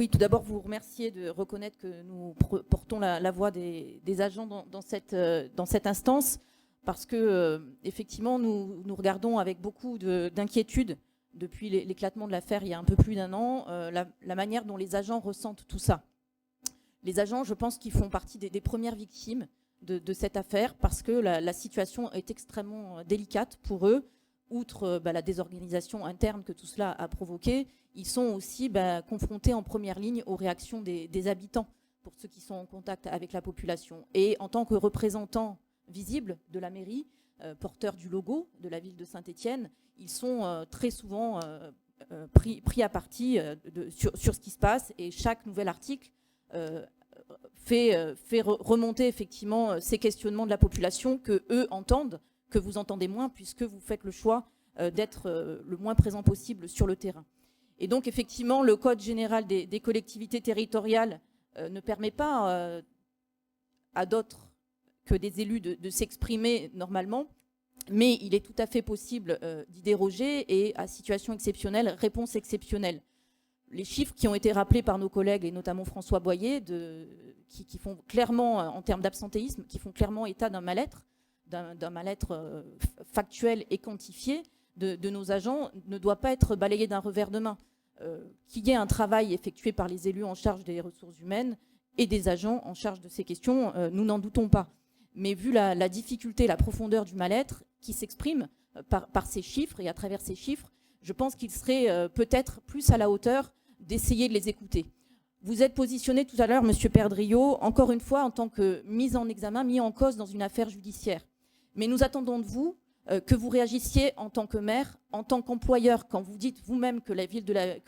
Oui, tout d'abord, vous remercier de reconnaître que nous portons la voix des agents dans cette instance, parce que effectivement, nous regardons avec beaucoup d'inquiétude depuis l'éclatement de l'affaire il y a un peu plus d'un an, la manière dont les agents ressentent tout ça. Les agents, je pense qu'ils font partie des premières victimes de cette affaire, parce que la situation est extrêmement délicate pour eux. Outre la désorganisation interne que tout cela a provoqué, ils sont aussi confrontés en première ligne aux réactions des habitants, pour ceux qui sont en contact avec la population. Et en tant que représentants visibles de la mairie, porteurs du logo de la ville de Saint-Étienne, ils sont très souvent pris à partie sur ce qui se passe, et chaque nouvel article fait remonter effectivement ces questionnements de la population que eux entendent, que vous entendez moins, puisque vous faites le choix d'être le moins présent possible sur le terrain. Et donc, effectivement, le Code général des collectivités territoriales ne permet pas à d'autres que des élus de s'exprimer normalement, mais il est tout à fait possible d'y déroger, et à situation exceptionnelle, réponse exceptionnelle. Les chiffres qui ont été rappelés par nos collègues, et notamment François Boyer, qui font clairement, en termes d'absentéisme, qui font clairement état d'un mal-être, factuel et quantifié de nos agents, ne doit pas être balayé d'un revers de main. Qu'il y ait un travail effectué par les élus en charge des ressources humaines et des agents en charge de ces questions, nous n'en doutons pas. Mais vu la difficulté, la profondeur du mal-être qui s'exprime par ces chiffres et à travers ces chiffres, je pense qu'il serait peut-être plus à la hauteur d'essayer de les écouter. Vous êtes positionné tout à l'heure, Monsieur Perdriau, encore une fois en tant que mis en examen, mis en cause dans une affaire judiciaire. Mais nous attendons de vous que vous réagissiez en tant que maire, en tant qu'employeur, quand vous dites vous-même que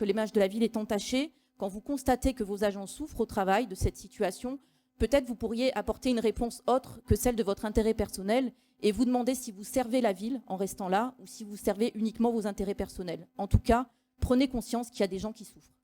l'image de la ville est entachée, quand vous constatez que vos agents souffrent au travail de cette situation, peut-être vous pourriez apporter une réponse autre que celle de votre intérêt personnel et vous demander si vous servez la ville en restant là ou si vous servez uniquement vos intérêts personnels. En tout cas, prenez conscience qu'il y a des gens qui souffrent.